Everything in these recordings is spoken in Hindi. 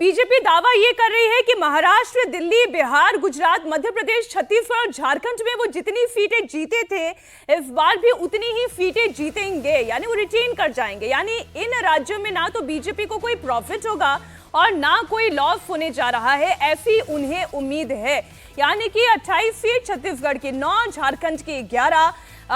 बीजेपी दावा ये कर रही है कि महाराष्ट्र, दिल्ली, बिहार, गुजरात, मध्य प्रदेश, छत्तीसगढ़ और झारखंड में वो जितनी सीटें जीते थे इस बार भी उतनी ही सीटें जीतेंगे, यानी वो रिटेन कर जाएंगे। यानी इन राज्यों में ना तो बीजेपी को कोई प्रॉफिट होगा और ना कोई लॉस होने जा रहा है, ऐसी उन्हें उम्मीद है। यानी कि 28 सीट छत्तीसगढ़ की 9, झारखंड की 11,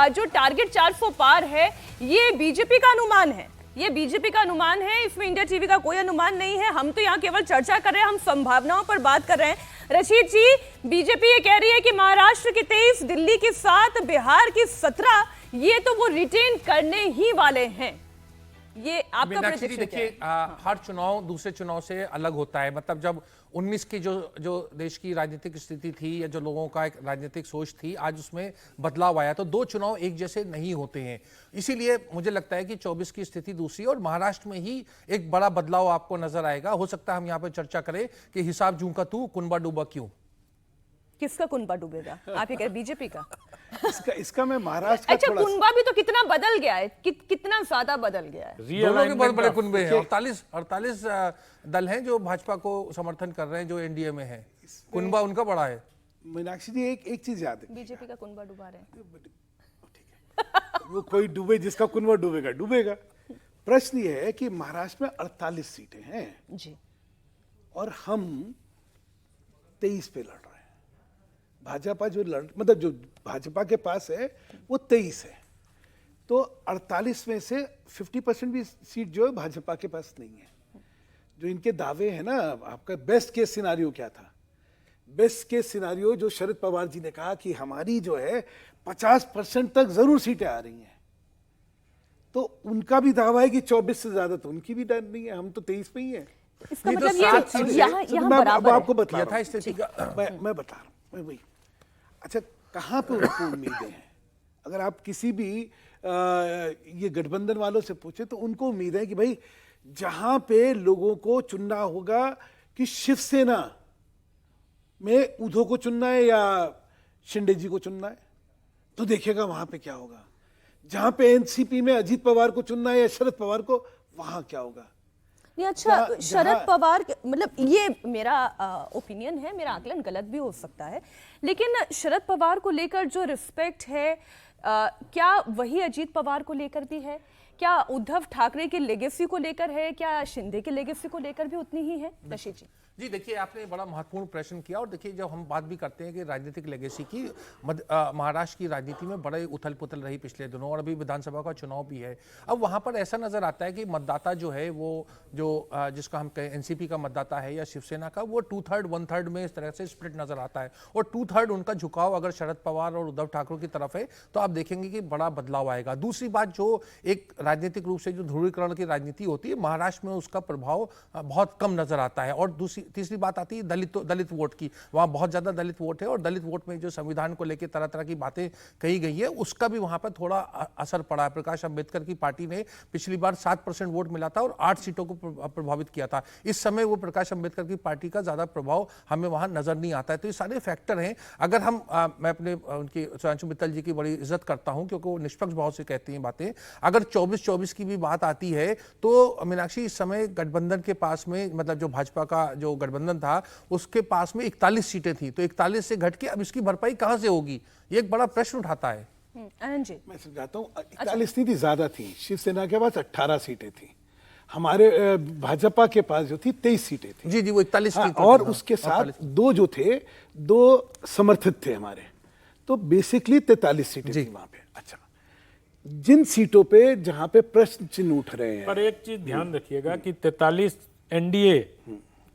जो टारगेट 400 पार है, ये बीजेपी का अनुमान है। ये बीजेपी का अनुमान है, इसमें इंडिया टीवी का कोई अनुमान नहीं है। हम तो यहाँ केवल चर्चा कर रहे हैं, हम संभावनाओं पर बात कर रहे हैं। रशीद जी, बीजेपी ये कह रही है कि महाराष्ट्र की 23, दिल्ली की 7, बिहार की 17, ये तो वो रिटेन करने ही वाले हैं। ये आपका प्रेडिक्शन देखिए, हर चुनाव दूसरे चुनाव से अलग होता है। मतलब जब 19 की जो देश की राजनीतिक स्थिति थी या जो लोगों का एक राजनीतिक सोच थी, आज उसमें बदलाव आया। तो दो चुनाव एक जैसे नहीं होते हैं, इसीलिए मुझे लगता है कि 24 की स्थिति दूसरी और महाराष्ट्र में ही एक बड़ा बदलाव आपको नजर आएगा। हो सकता है हम यहाँ पर चर्चा करें कि हिसाब जूं का तू कुनबा डूबा क्यों। किसका कुनबा डूबेगा? आप ये कह बीजेपी का? इसका मैं महाराष्ट्र का अच्छा, कुनबा भी तो कितना बदल गया है, कितना ज्यादा बदल गया है। दोनों के बहुत बड़े कुनबे हैं। 48 दल हैं जो भाजपा को समर्थन कर रहे हैं, जो एनडीए में है। कुनबा उनका बड़ा है। मीनाक्षी जी, एक चीज याद है, बीजेपी का कुनबा डुबा रहे हैं। वो कोई डूबे, जिसका कुनबा डूबेगा डूबेगा। प्रश्न ये है कि महाराष्ट्र में 48 सीटें हैं जी, और हम 23 पे लड़ रहे हैं। भाजपा मतलब जो भाजपा के पास है वो 23 है, तो 48 में से 50% भी सीट जो है भाजपा के पास नहीं है। जो इनके दावे हैं ना, आपका बेस्ट केस सिनारियो क्या था? बेस्ट केस सिनारियो जो शरद पवार जी ने कहा कि हमारी जो है 50% तक जरूर सीटें आ रही हैं, तो उनका भी दावा है कि 24 से ज्यादा तो उनकी भी डर नहीं है। हम तो 23 पे ही है। इसका मतलब ये यहाँ बराबर है। आपको बता रहा हूं, मैं बता रहा हूँ वही। अच्छा, कहाँ पे उनको उम्मीदें हैं? अगर आप किसी भी ये गठबंधन वालों से पूछे तो उनको उम्मीद है कि भाई जहां पे लोगों को चुनना होगा कि शिवसेना में उद्धव को चुनना है या शिंदे जी को चुनना है, तो देखिएगा वहां पे क्या होगा। जहां पे एनसीपी में अजीत पवार को चुनना है या शरद पवार को, वहां क्या होगा। नहीं, अच्छा, शरद पवार, मतलब ये मेरा ओपिनियन है, मेरा आकलन गलत भी हो सकता है, लेकिन शरद पवार को लेकर जो रिस्पेक्ट है, क्या वही अजीत पवार को लेकर भी है? क्या उद्धव ठाकरे के लेगेसी को लेकर है? क्या शिंदे के लेगेसी को लेकर भी उतनी ही है? रशीद जी जी, देखिए, आपने बड़ा महत्वपूर्ण प्रश्न किया। और देखिए, जब हम बात भी करते हैं कि राजनीतिक लेगेसी की, महाराष्ट्र की राजनीति में बड़े उथल पुथल रही पिछले दिनों, और अभी विधानसभा का चुनाव भी है। अब वहाँ पर ऐसा नजर आता है कि मतदाता जो है वो जिसका हम कहें एनसीपी का मतदाता है या शिवसेना का, वो 2/3 1/3 में इस तरह से स्प्लिट नजर आता है। और 2/3 उनका झुकाव अगर शरद पवार और उद्धव ठाकरे की तरफ है, तो आप देखेंगे कि बड़ा बदलाव आएगा। दूसरी बात, जो एक राजनीतिक रूप से जो ध्रुवीकरण की राजनीति होती है, महाराष्ट्र में उसका प्रभाव बहुत कम नजर आता है। और तीसरी बात आती है दलित वोट की। वहां बहुत ज्यादा दलित वोट है, और दलित वोट में जो संविधान को लेकर तरह तरह की बातें कही गई है, उसका भी वहां पर थोड़ा असर पड़ा है। प्रकाश अंबेडकर की पार्टी ने पिछली बार 7% वोट मिला था और 8 सीटों को प्रभावित किया था। इस समय वो प्रकाश अंबेडकर की पार्टी का ज्यादा प्रभाव हमें वहां नजर नहीं आता है। तो ये सारे फैक्टर हैं। अगर हम मैं अपने उनकी सुधांशु मित्तल जी की बड़ी इज्जत करता हूं, क्योंकि वो निष्पक्ष भाव से कहती हैं बातें। अगर 24-24 की भी बात आती है, तो मीनाक्षी, इस समय गठबंधन के पास में, मतलब जो भाजपा का जो गठबंधन था, उसके पास में 41 सीटें थी, तो 41 से घट के अब इसकी भरपाई कहां से होगी, ये एक बड़ा प्रश्न उठाता है। आनंद जी, मैं समझाता हूँ। 41 नहीं थी, ज्यादा थी। शिवसेना के पास 18 सीटें थी, हमारे भाजपा के पास जो थी 23 सीटें थी। जी, वो 41 की। और उसके साथ दो जो थे, 2 समर्थित थे हमारे, तो बेसिकली 43 सीटें थी वहां पे। अच्छा, जिन सीटों पे जहां पे प्रश्न चिन्ह उठ रहे हैं, पर एक चीज ध्यान रखिएगा कि 43 एनडीए,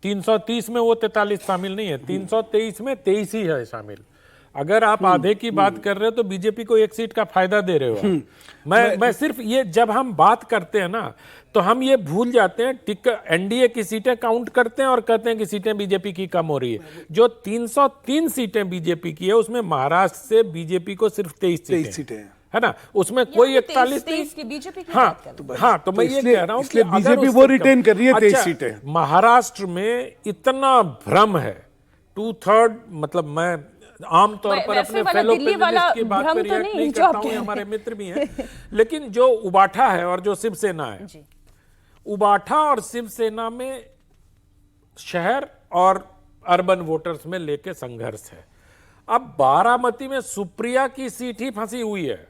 330 में वो 43 शामिल नहीं है, 323 में 23 ही है शामिल। अगर आप आधे की बात कर रहे हो तो बीजेपी को 1 सीट का फायदा दे रहे हो। मैं सिर्फ ये, जब हम बात करते हैं ना, तो हम ये भूल जाते हैं, एनडीए की सीटें काउंट करते हैं और कहते हैं कि सीटें बीजेपी की कम हो रही है। जो 303 सीटें बीजेपी की है, उसमें महाराष्ट्र से बीजेपी को सिर्फ 23 सीटें है ना, उसमें कोई 41 की बीजेपी की हाँ, तो मैं ये कह रहा हूं कि बीजेपी वो रिटेन कर रही है 23 सीटें। महाराष्ट्र में इतना भ्रम है, 2/3, मतलब मैं आमतौर पर अपने फेलो पैनलिस्ट की बात पर रिएक्ट नहीं करता हूं, हमारे मित्र भी हैं, लेकिन जो उबाठा है और जो शिवसेना है, उबाठा और शिवसेना में शहर और अर्बन वोटर्स में लेके संघर्ष है। अब बारामती में सुप्रिया की सीट ही फंसी हुई है।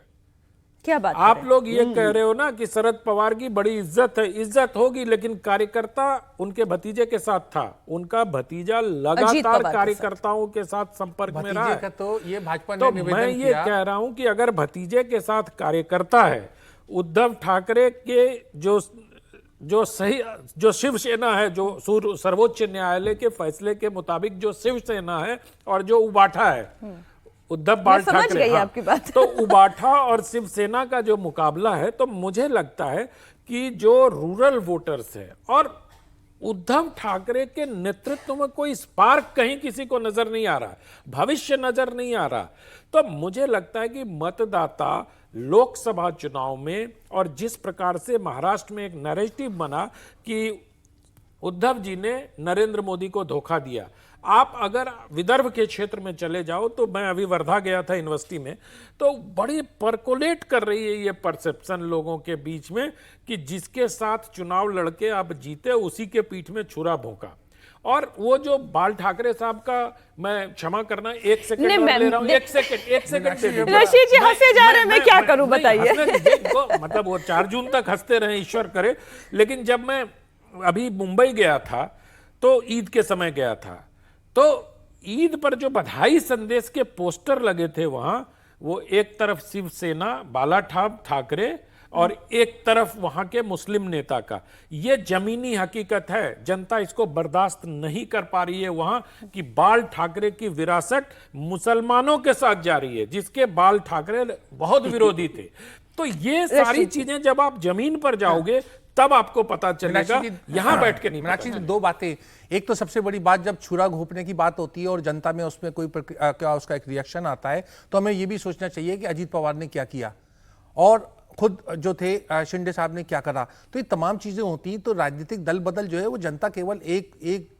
क्या बात आप लोग ये कह रहे हो ना कि शरद पवार की बड़ी इज्जत है, इज्जत होगी, लेकिन कार्यकर्ता उनके भतीजे के साथ था, उनका भतीजा लगातार कार्यकर्ताओं के साथ संपर्क में रहा है। तो ये भाजपा ने तो निवेदन मैं ये कह रहा हूं कि अगर भतीजे के साथ कार्यकर्ता है, उद्धव ठाकरे के जो शिवसेना है, जो सर्वोच्च न्यायालय के फैसले के मुताबिक जो शिवसेना है और जो उबाठा है, उद्धव बाल ठाकरे, आपकी बात। तो उबाठा और शिवसेना का जो मुकाबला है, तो मुझे लगता है कि जो रूरल वोटर्स है और उद्धव ठाकरे के नेतृत्व में कोई स्पार्क कहीं किसी को नजर नहीं आ रहा, भविष्य नजर नहीं आ रहा। तो मुझे लगता है कि मतदाता लोकसभा चुनाव में, और जिस प्रकार से महाराष्ट्र में एक नैरेटिव बना कि उद्धव जी ने नरेंद्र मोदी को धोखा दिया, आप अगर विदर्भ के क्षेत्र में चले जाओ, तो मैं अभी वर्धा गया था यूनिवर्सिटी में, तो बड़ी परकोलेट कर रही है ये परसेप्शन लोगों के बीच में कि जिसके साथ चुनाव लड़के आप जीते, उसी के पीठ में छुरा भोंका। और वो जो बाल ठाकरे साहब का, मैं क्षमा करना, एक सेकंड ले रहा हूं, एक सेकंड रशीद जी हंसे जा रहे हैं, मैं क्या करूं बताइए। मतलब वो 4 जून तक हंसते रहे, ईश्वर करे। लेकिन जब मैं अभी मुंबई गया था, तो ईद के समय गया था, तो ईद पर जो बधाई संदेश के पोस्टर लगे थे वहां, वो एक तरफ शिवसेना बाला ठाकरे और एक तरफ वहां के मुस्लिम नेता का। ये जमीनी हकीकत है, जनता इसको बर्दाश्त नहीं कर पा रही है वहां कि बाल ठाकरे की विरासत मुसलमानों के साथ जा रही है, जिसके बाल ठाकरे बहुत विरोधी थे। तो ये सारी चीजें जब आप जमीन पर जाओगे, तब आपको पता चलेगा, यहां बैठ के नहीं। मीनाक्षी जी, 2 बातें। एक तो सबसे बड़ी बात, जब छुरा घोंपने की बात होती है और जनता में उसमें कोई क्या उसका एक रिएक्शन आता है, तो हमें यह भी सोचना चाहिए कि अजीत पवार ने क्या किया और खुद जो थे शिंदे साहब ने क्या करा। तो ये तमाम चीजें होती हैं। तो राजनीतिक दल बदल जो है, वो जनता केवल एक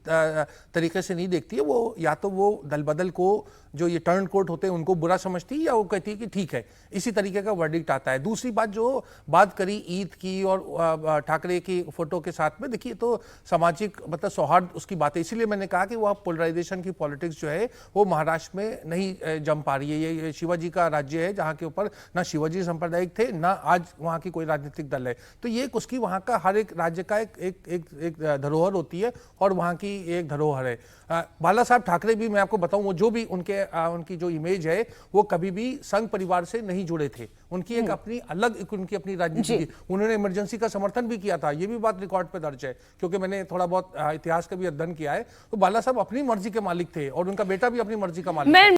तरीके से नहीं देखती है। वो या तो वो दल बदल को, जो ये टर्न कोर्ट होते हैं, उनको बुरा समझती है, या वो कहती है कि ठीक है। इसी तरीके का वर्डिक्ट आता है। दूसरी बात, जो बात करी ईद की और ठाकरे की फोटो के साथ में, देखिए तो सामाजिक मतलब सौहार्द उसकी बात है। इसीलिए मैंने कहा कि वह पोलराइजेशन की पॉलिटिक्स जो है वो महाराष्ट्र में नहीं जम पा रही है। ये शिवाजी का राज्य है, जहाँ के ऊपर ना शिवाजी सांप्रदायिक थे, ना आज वहाँ की कोई राजनीतिक दल है। तो ये उसकी वहाँ का हर एक राज्य का एक धरोहर होती है, और वहाँ की एक धरोहर है। बाला साहब ठाकरे भी, मैं आपको बताऊं, वो जो भी उनकी जो इमेज है, वो कभी भी संघ परिवार से नहीं जुड़े थे। उनकी एक अपनी अलग उनकी अपनी राजनीति थी। उन्होंने इमरजेंसी का समर्थन भी किया था, ये भी बात रिकॉर्ड पे दर्ज है, क्योंकि मैंने थोड़ा बहुत इतिहास का भी अध्ययन किया है। तो बाला साहब अपनी मर्जी के मालिक थे, और उनका बेटा भी अपनी मर्जी का मालिक था।